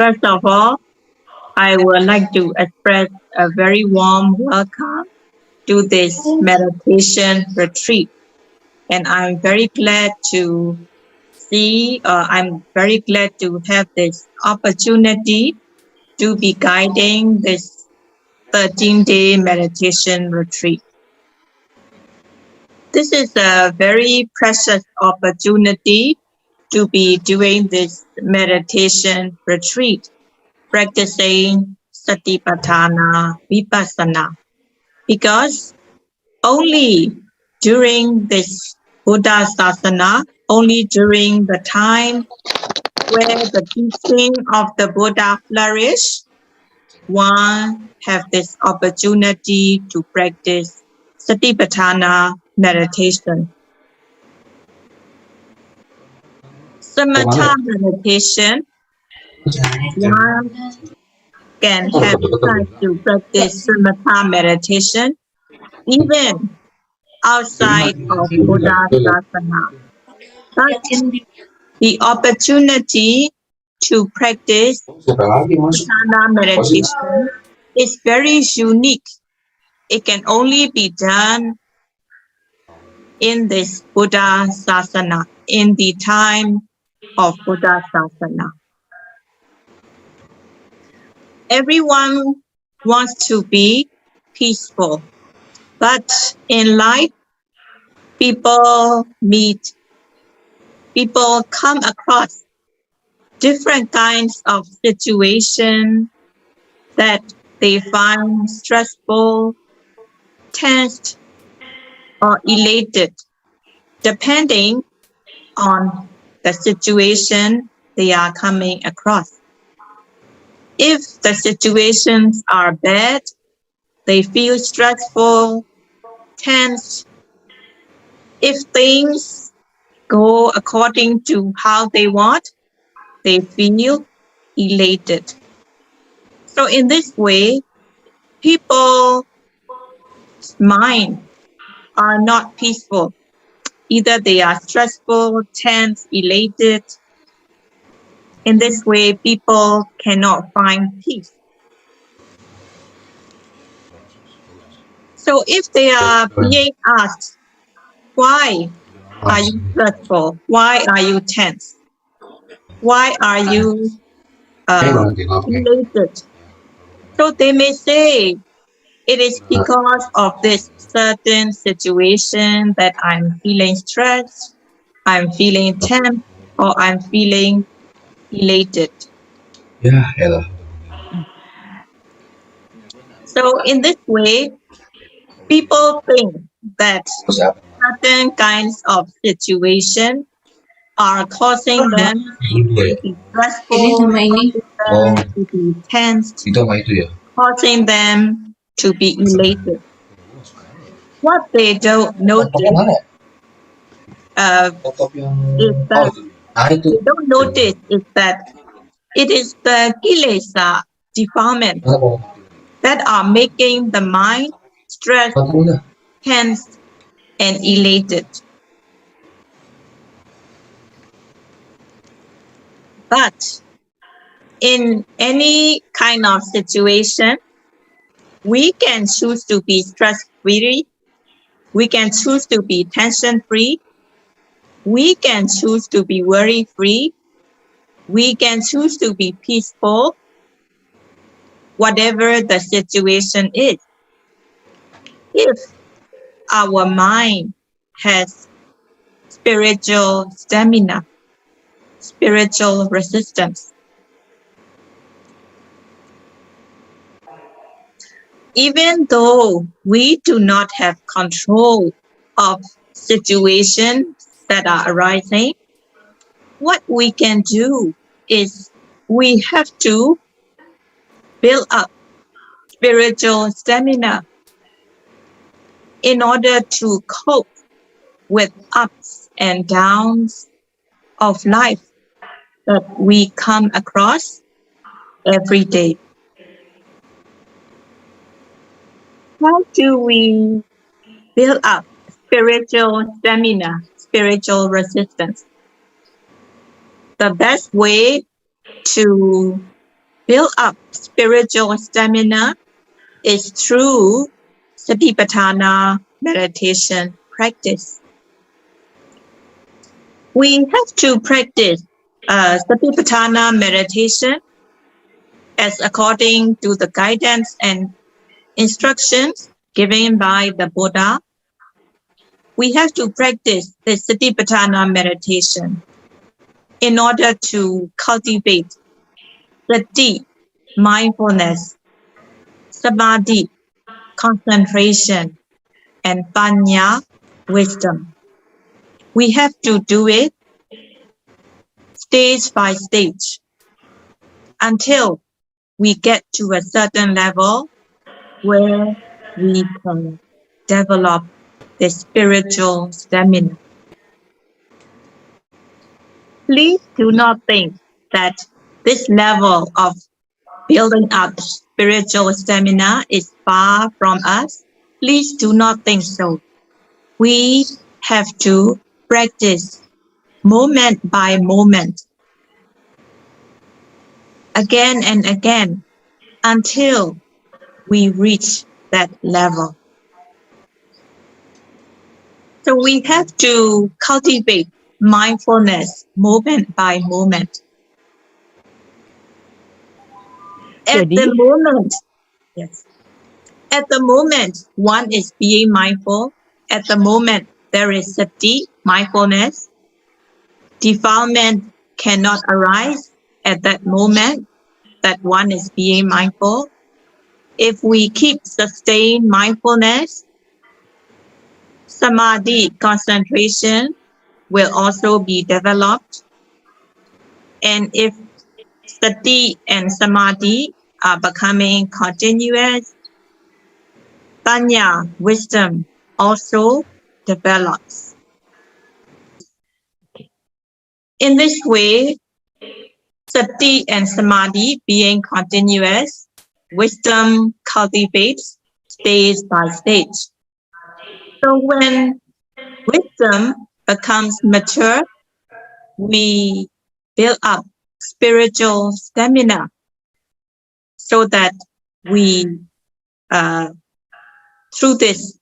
First of all, I would like to express a very warm welcome to this meditation retreat. And I'm very glad to have this opportunity to be guiding this 13-day meditation retreat. This is a very precious opportunity to be doing this meditation retreat, practicing Satipatthana Vipassana, because only during this Buddha Sasana, only during the time where the teaching of the Buddha flourished, one have this opportunity to practice Satipatthana meditation. Samatha meditation, one can have time to practice Samatha meditation even outside of Buddha Sasana. But the opportunity to practice Vipassana meditation is very unique. It can only be done in this Buddha Sasana, in the time of Buddha Sasana. Everyone wants to be peaceful, but in life, people come across different kinds of situations that they find stressful, tensed, or elated, depending on the situation they are coming across. If the situations are bad, they feel stressful, tense. If things go according to how they want, they feel elated. So in this way, people's mind are not peaceful. Either they are stressful, tense, elated. In this way, people cannot find peace. So if they are being asked, why are you stressful? Why are you tense? Why are you elated? So they may say, it is because of this certain situation that I'm feeling stressed, I'm feeling tense, or I'm feeling elated. So in this way, people think that certain kinds of situations are causing them to be stressful, causing them to be tense, causing them to be elated. What they don't notice is that it is the kilesa defilement that are making the mind stressed, tense, and elated. But in any kind of situation, we can choose to be stress-free, we can choose to be tension-free, we can choose to be worry-free, we can choose to be peaceful, whatever the situation is. If our mind has spiritual stamina, spiritual resistance, even though we do not have control of situations that are arising, what we can do is we have to build up spiritual stamina in order to cope with ups and downs of life that we come across every day. How do we build up spiritual stamina, spiritual resistance? The best way to build up spiritual stamina is through Satipatthana meditation practice. We have to practice Satipatthana meditation as according to the guidance and instructions given by the Buddha. We have to practice the Satipatthana meditation in order to cultivate sati, mindfulness, samadhi, concentration, and panya, wisdom. We have to do it stage by stage until we get to a certain level where we can develop the spiritual stamina. Please do not think that this level of building up spiritual stamina is far from us. Please do not think so. We have to practice moment by moment, again and again, until we reach that level. So we have to cultivate mindfulness moment by moment. At the moment, yes. At the moment, one is being mindful. At the moment, there is sati, mindfulness. Defilement cannot arise at that moment that one is being mindful. If we keep sustained mindfulness, samadhi, concentration, will also be developed. And if sati and samadhi are becoming continuous, panya, wisdom, also develops. In this way, sati and samadhi being continuous, wisdom cultivates stage by stage. So when wisdom becomes mature, we build up spiritual stamina so that we, through this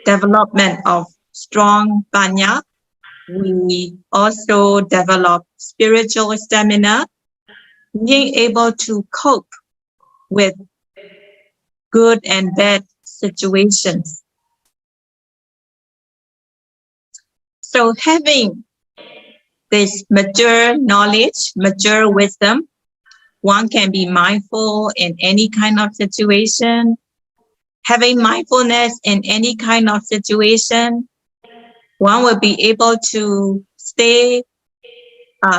development of strong panya, we also develop spiritual stamina, being able to cope with good and bad situations. So having this mature knowledge, mature wisdom, one can be mindful in any kind of situation. Having mindfulness in any kind of situation, one will be able to stay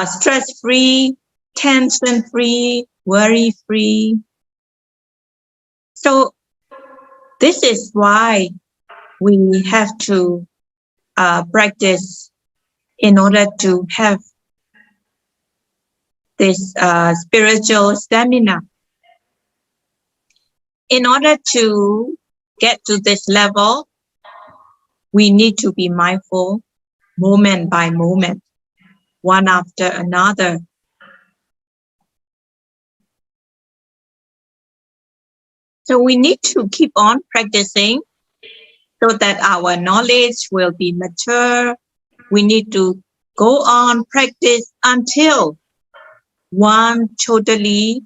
stress-free, tension-free, worry-free. So this is why we have to practice in order to have this spiritual stamina. In order to get to this level, we need to be mindful moment by moment, one after another. So we need to keep on practicing so that our knowledge will be mature. We need to go on practice until one totally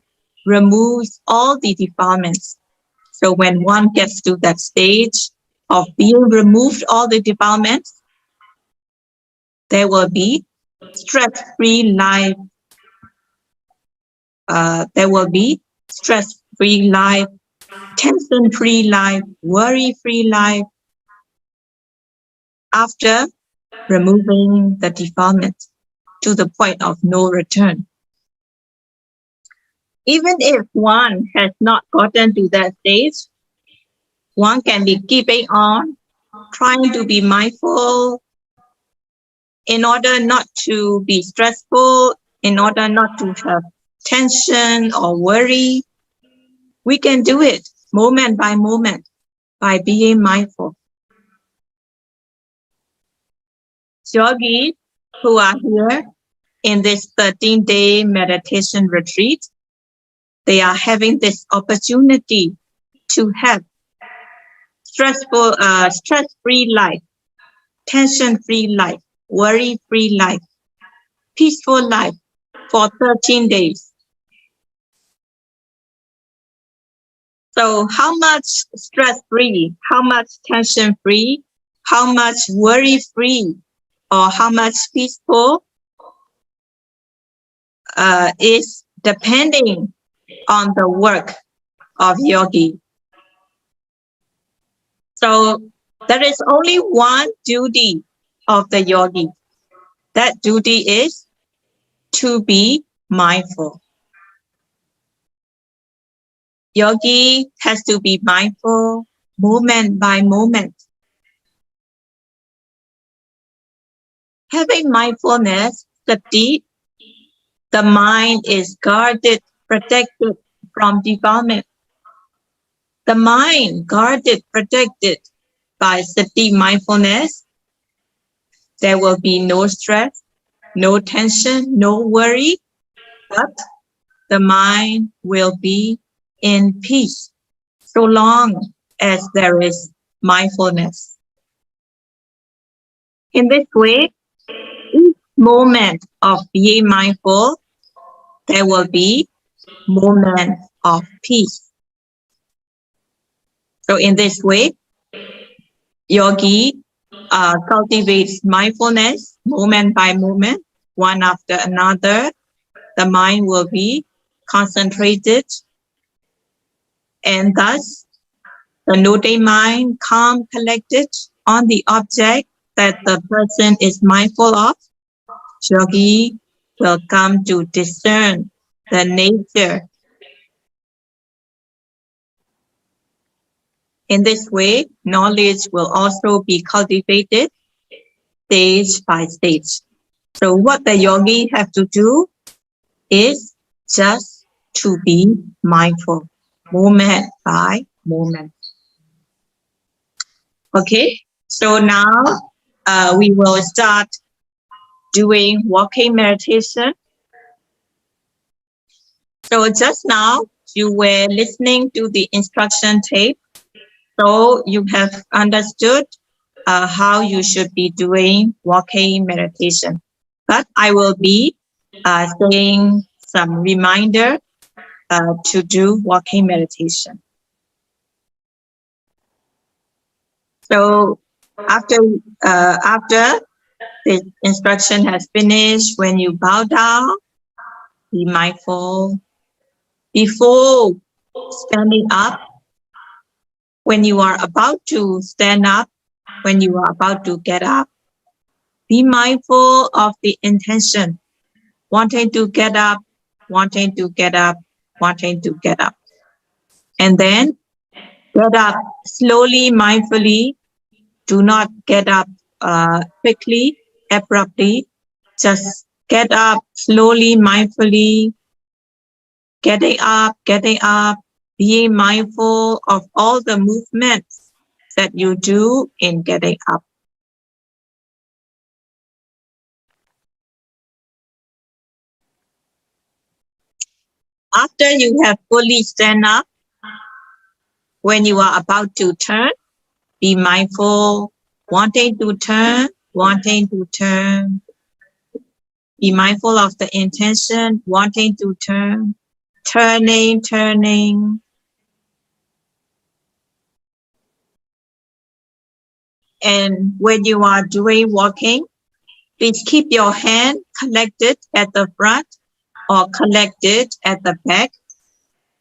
removes all the defilements. So when one gets to that stage of being removed all the defilements, there will be stress-free life. There will be stress-free life, tension-free life, worry-free life after removing the defilement to the point of no return. Even if one has not gotten to that stage, one can be keeping on trying to be mindful in order not to be stressful, in order not to have tension or worry. We can do it moment by moment by being mindful. Yogis who are here in this 13-day meditation retreat, they are having this opportunity to have stress-free life, tension-free life, worry-free life, peaceful life for 13 days. So how much stress-free, how much tension-free, how much worry-free, or how much peaceful is depending on the work of yogi. So there is only one duty of the yogi. That duty is to be mindful. Yogi has to be mindful moment by moment. Having mindfulness, sati, the mind is guarded, protected from defilement. The mind guarded, protected by sati mindfulness, there will be no stress, no tension, no worry, but the mind will be in peace so long as there is mindfulness. In this way, each moment of being mindful, there will be moment of peace. So in this way, yogi cultivates mindfulness moment by moment, one after another. The mind will be concentrated, and thus the noting mind, calm, collected on the object that the person is mindful of. Yogi will come to discern the nature. In this way, knowledge will also be cultivated stage by stage. So what the yogi have to do is just to be mindful, moment by moment. Okay, so now we will start doing walking meditation. So just now you were listening to the instruction tape, so you have understood how you should be doing walking meditation. But I will be saying some reminder to do walking meditation. So after the instruction has finished, when you bow down, be mindful. Before standing up, when you are about to stand up, when you are about to get up, be mindful of the intention, wanting to get up, wanting to get up, wanting to get up. And then get up slowly, mindfully. Do not get up quickly, abruptly. Just get up slowly, mindfully. Getting up, being mindful of all the movements that you do in getting up. After you have fully stand up, when you are about to turn, be mindful, wanting to turn, wanting to turn. Be mindful of the intention, wanting to turn, turning, turning. And when you are doing walking, please keep your hand collected at the front or collected at the back.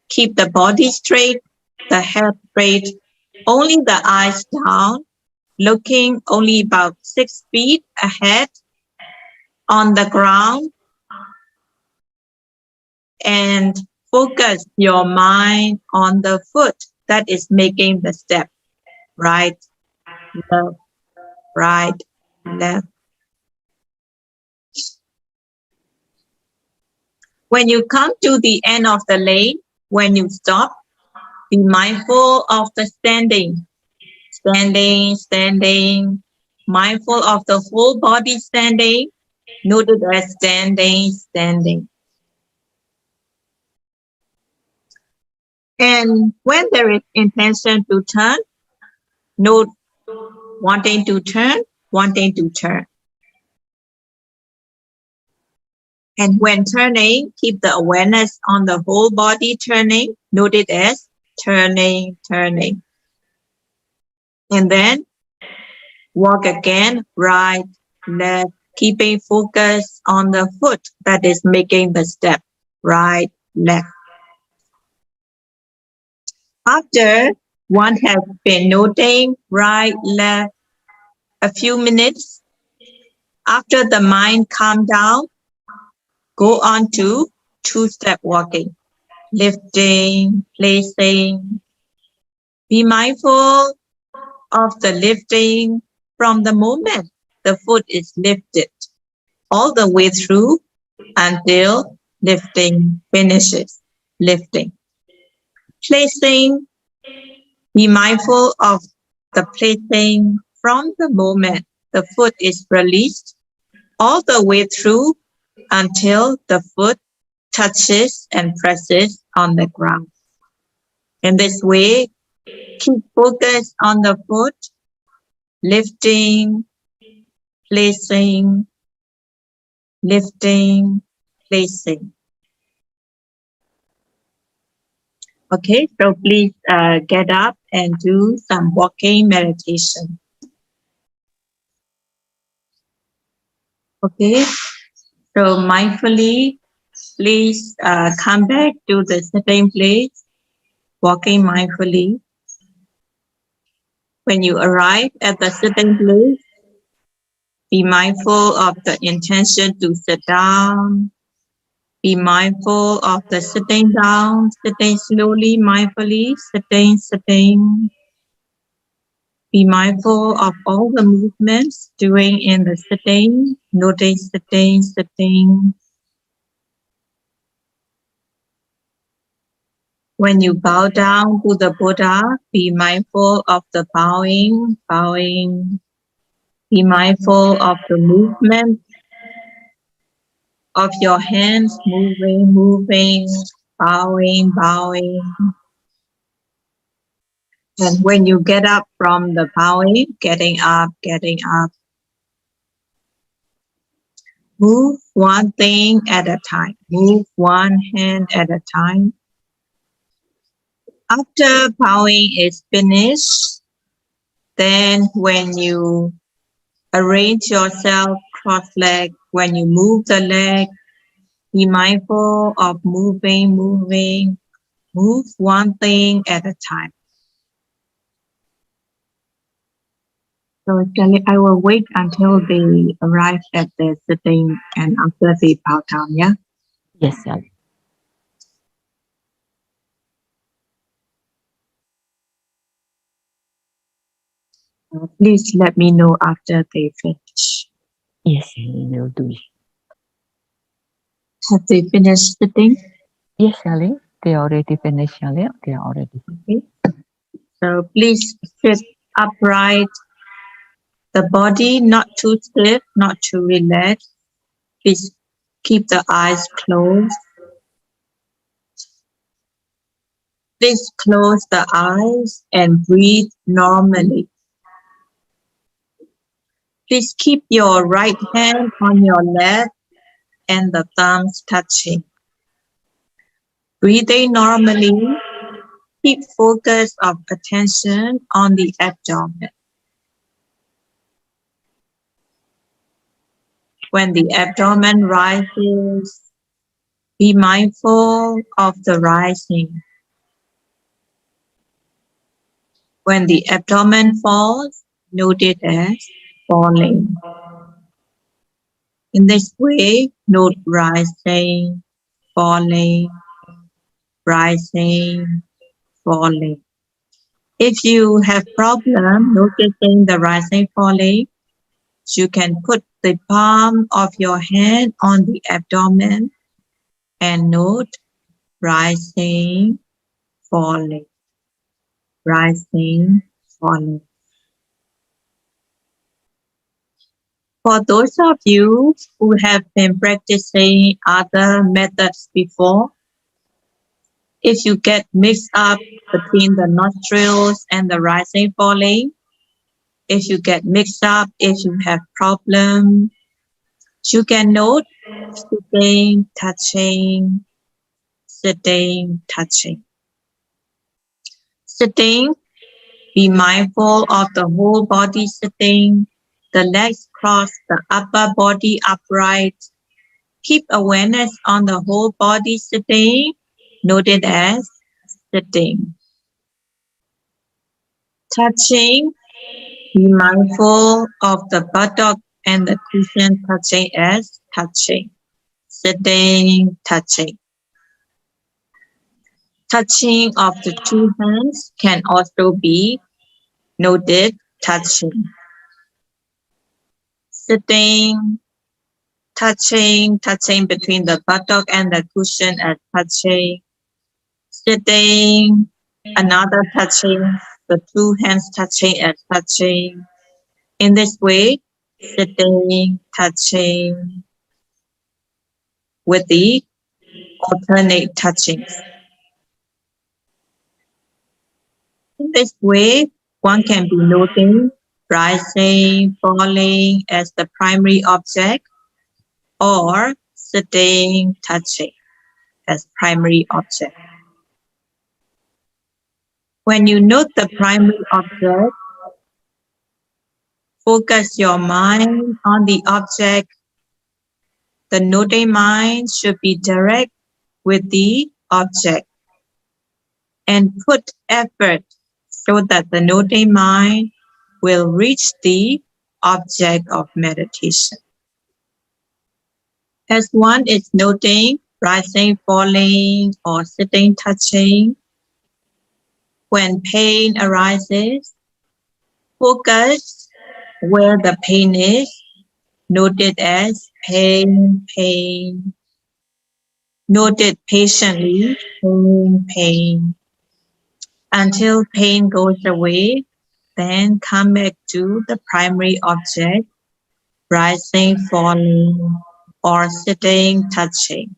Keep the body straight, the head straight, only the eyes down, looking only about 6 feet ahead on the ground, and focus your mind on the foot that is making the step. Right, left, right, left. When you come to the end of the lane, when you stop, be mindful of the standing. Standing, standing. Mindful of the whole body standing. Notice as standing, standing. And when there is intention to turn, note wanting to turn, wanting to turn. And when turning, keep the awareness on the whole body turning. Note it as turning, turning. And then walk again, right, left, keeping focus on the foot that is making the step, right, left. After one has been noting right, left a few minutes, after the mind calm down, go on to two-step walking, lifting, placing. Be mindful of the lifting from the moment the foot is lifted all the way through until lifting finishes. Lifting. Placing. Be mindful of the placing from the moment the foot is released all the way through until the foot touches and presses on the ground. In this way, keep focus on the foot, lifting, placing, lifting, placing. Okay, so please get up and do some walking meditation. Okay, so mindfully, please come back to the sitting place, walking mindfully. When you arrive at the sitting place, be mindful of the intention to sit down. Be mindful of the sitting down, sitting slowly, mindfully, sitting. Be mindful of all the movements doing in the sitting, notice sitting. When you bow down to the Buddha, be mindful of the bowing. Be mindful of the movement of your hands, moving, bowing. And when you get up from the bowing, getting up. Move one thing at a time. Move one hand at a time. After bowing is finished, then when you arrange yourself cross-legged, when you move the leg, be mindful of moving. Move one thing at a time. So actually, I will wait until they arrive at the sitting and after they bow down, yeah? Yes, sir. Please let me know after they finish. Yes, we will do it. Have they finished sitting? Yes, Charlie. They already finished, Charlie. They are already. Okay. So please sit upright. The body not too stiff, not too relaxed. Please keep the eyes closed. Please close the eyes and breathe normally. Please keep your right hand on your lap and the thumbs touching. Breathing normally, keep focus of attention on the abdomen. When the abdomen rises, be mindful of the rising. When the abdomen falls, note it as falling. In this way, note rising, falling, rising, falling. If you have problem noticing the rising, falling, you can put the palm of your hand on the abdomen and note rising, falling, rising, falling. For those of you who have been practicing other methods before, If you get mixed up between the nostrils and the rising, falling, if you get mixed up, if you have problem, you can note sitting, touching, sitting, touching. Sitting, be mindful of the whole body sitting, the legs crossed, the upper body upright. Keep awareness on the whole body sitting, note it as sitting. Touching, be mindful of the buttock and the cushion touching as touching. Sitting, touching. Touching of the two hands can also be noted touching. Sitting, touching, touching between the buttock and the cushion as touching. Sitting, another touching, the two hands touching as touching. In this way, sitting, touching, with the alternate touchings. In this way, one can be noting rising, falling as the primary object, or sitting, touching as primary object. When you note the primary object, focus your mind on the object. The noting mind should be direct with the object and put effort so that the noting mind will reach the object of meditation. As one is noting rising, falling, or sitting, touching, when pain arises, focus where the pain is, note it as pain, pain. Note it patiently, pain, pain. Until pain goes away, then come back to the primary object, rising, falling, or sitting, touching.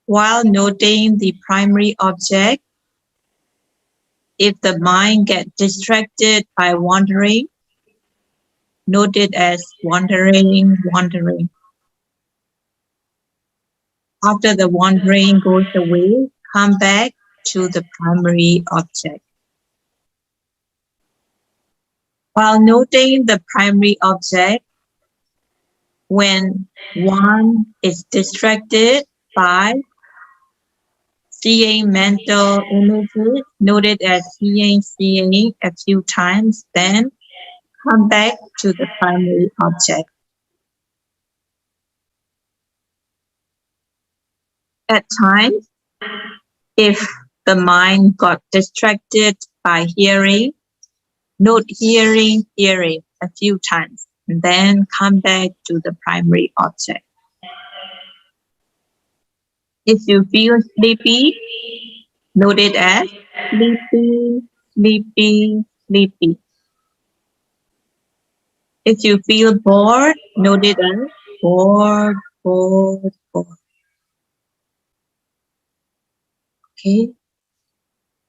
While noting the primary object, if the mind gets distracted by wandering, note it as wandering, wandering. After the wandering goes away, come back to the primary object. While noting the primary object, when one is distracted by seeing mental images, note it as seeing a few times, then come back to the primary object. At times, if the mind got distracted by hearing, note hearing a few times, and then come back to the primary object. If you feel sleepy, note it as sleepy, sleepy, sleepy. If you feel bored, note it as bored, bored, bored. Okay.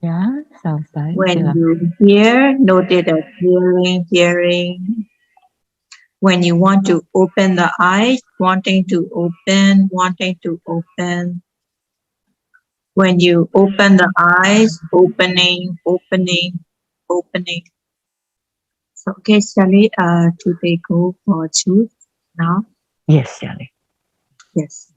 Yeah, sounds like When yeah. you hear, note it as hearing. When you want to open the eyes, wanting to open. When you open the eyes, opening. So, okay, shall we today go for choose now? Yes, Sayālay. Yes.